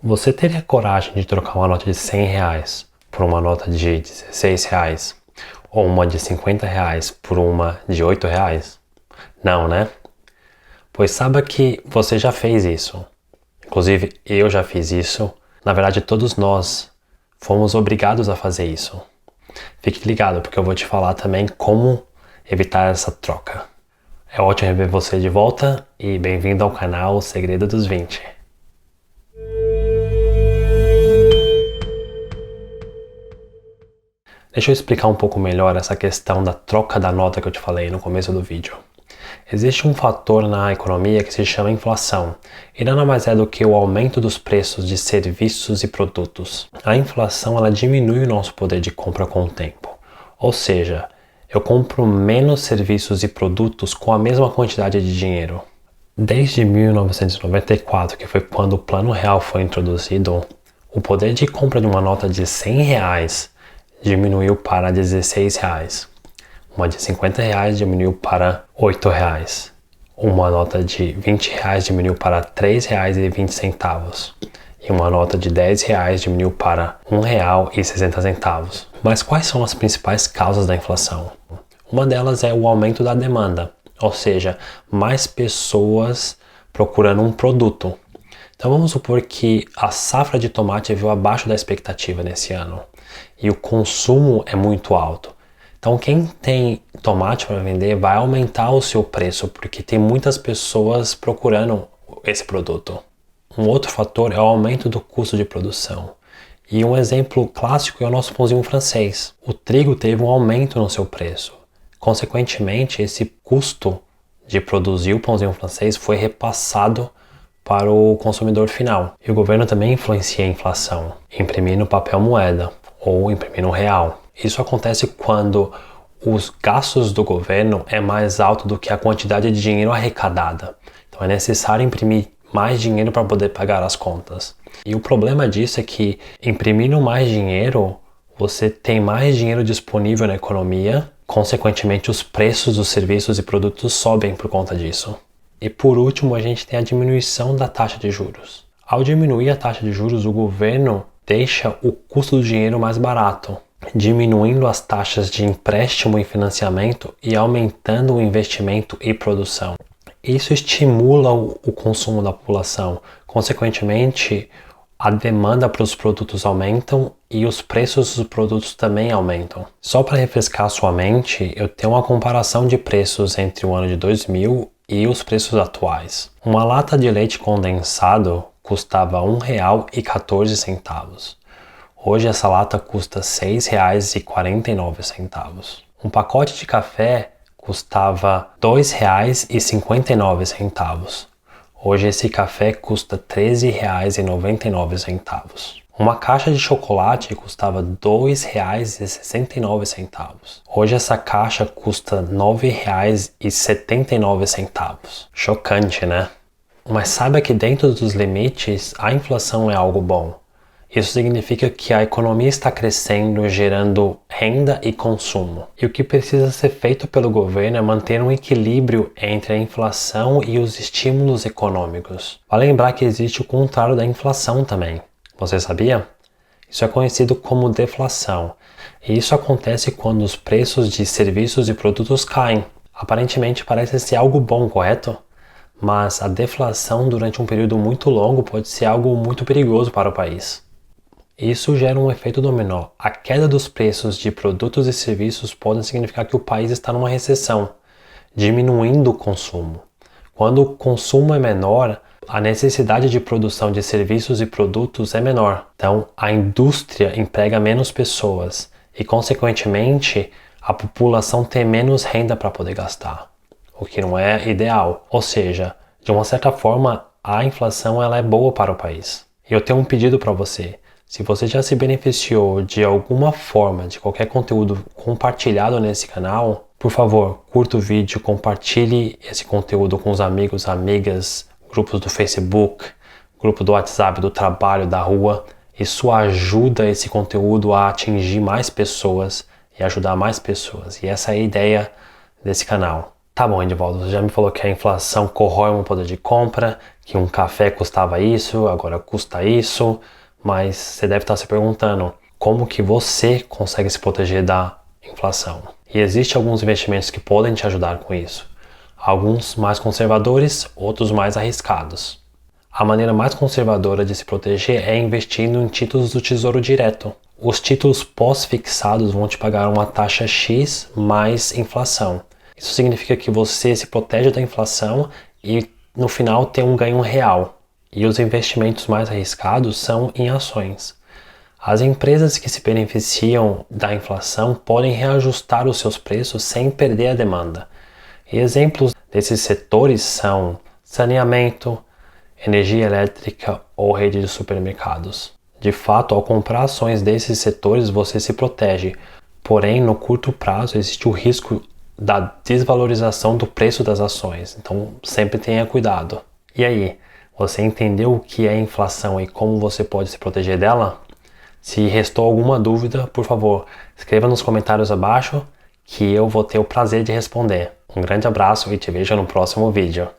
Você teria coragem de trocar uma nota de R$ 100 por uma nota de R$ 16? Ou uma de R$ 50 por uma de R$ 8? Não, né? Pois saiba que você já fez isso. Inclusive, eu já fiz isso. Na verdade, todos nós fomos obrigados a fazer isso. Fique ligado, porque eu vou te falar também como evitar essa troca. É ótimo rever você de volta e bem-vindo ao canal Segredo dos 20. Deixa eu explicar um pouco melhor essa questão da troca da nota que eu te falei no começo do vídeo. Existe um fator na economia que se chama inflação, e nada mais é do que o aumento dos preços de serviços e produtos. A inflação ela diminui o nosso poder de compra com o tempo, ou seja, eu compro menos serviços e produtos com a mesma quantidade de dinheiro. Desde 1994, que foi quando o Plano Real foi introduzido, o poder de compra de uma nota de R$ 100 diminuiu para R$ 16. Uma de R$ 50 diminuiu para R$ 8. Uma nota de R$ 20 diminuiu para R$ 3,20. E uma nota de R$ 10 diminuiu para R$ 1,60. Mas quais são as principais causas da inflação? Uma delas é o aumento da demanda, ou seja, mais pessoas procurando um produto. Então vamos supor que a safra de tomate veio abaixo da expectativa nesse ano e o consumo é muito alto. Então quem tem tomate para vender vai aumentar o seu preço porque tem muitas pessoas procurando esse produto. Um outro fator é o aumento do custo de produção. E um exemplo clássico é o nosso pãozinho francês. O trigo teve um aumento no seu preço. Consequentemente, esse custo de produzir o pãozinho francês foi repassado para o consumidor final. E o governo também influencia a inflação, imprimindo papel moeda ou imprimindo real. Isso acontece quando os gastos do governo é mais alto do que a quantidade de dinheiro arrecadada. Então é necessário imprimir mais dinheiro para poder pagar as contas. E o problema disso é que imprimindo mais dinheiro, você tem mais dinheiro disponível na economia, consequentemente os preços dos serviços e produtos sobem por conta disso. E por último, a gente tem a diminuição da taxa de juros. Ao diminuir a taxa de juros, o governo deixa o custo do dinheiro mais barato, diminuindo as taxas de empréstimo e financiamento e aumentando o investimento e produção. Isso estimula o consumo da população. Consequentemente, a demanda para os produtos aumentam e os preços dos produtos também aumentam. Só para refrescar sua mente, eu tenho uma comparação de preços entre o ano de 2000 e os preços atuais. Uma lata de leite condensado custava R$ 1,14. Hoje essa lata custa R$ 6,49. Um pacote de café custava R$ 2,59. Hoje esse café custa R$ 13,99. Uma caixa de chocolate custava R$ 2,69. Hoje essa caixa custa R$ 9,79. Chocante, né? Mas saiba que dentro dos limites, a inflação é algo bom. Isso significa que a economia está crescendo, gerando renda e consumo. E o que precisa ser feito pelo governo é manter um equilíbrio entre a inflação e os estímulos econômicos. Vale lembrar que existe o contrário da inflação também. Você sabia? Isso é conhecido como deflação. E isso acontece quando os preços de serviços e produtos caem. Aparentemente parece ser algo bom, correto? Mas a deflação durante um período muito longo pode ser algo muito perigoso para o país. Isso gera um efeito dominó. A queda dos preços de produtos e serviços pode significar que o país está numa recessão, diminuindo o consumo. Quando o consumo é menor, a necessidade de produção de serviços e produtos é menor. Então, a indústria emprega menos pessoas e, consequentemente, a população tem menos renda para poder gastar, o que não é ideal. Ou seja, de uma certa forma, a inflação ela é boa para o país. E eu tenho um pedido para você. Se você já se beneficiou de alguma forma de qualquer conteúdo compartilhado nesse canal, por favor, curta o vídeo, compartilhe esse conteúdo com os amigos, amigas, grupos do Facebook, grupo do WhatsApp, do trabalho, da rua. Isso ajuda esse conteúdo a atingir mais pessoas e ajudar mais pessoas. E essa é a ideia desse canal. Tá bom, Edivaldo, você já me falou que a inflação corrói o meu poder de compra, que um café custava isso, agora custa isso, mas você deve estar se perguntando como que você consegue se proteger da inflação. E existem alguns investimentos que podem te ajudar com isso. Alguns mais conservadores, outros mais arriscados. A maneira mais conservadora de se proteger é investindo em títulos do Tesouro Direto. Os títulos pós-fixados vão te pagar uma taxa X mais inflação. Isso significa que você se protege da inflação e no final tem um ganho real. E os investimentos mais arriscados são em ações. As empresas que se beneficiam da inflação podem reajustar os seus preços sem perder a demanda. E exemplos desses setores são saneamento, energia elétrica ou rede de supermercados. De fato, ao comprar ações desses setores, você se protege. Porém, no curto prazo, existe o risco da desvalorização do preço das ações. Então, sempre tenha cuidado. E aí, você entendeu o que é inflação e como você pode se proteger dela? Se restou alguma dúvida, por favor, escreva nos comentários abaixo que eu vou ter o prazer de responder. Um grande abraço e te vejo no próximo vídeo.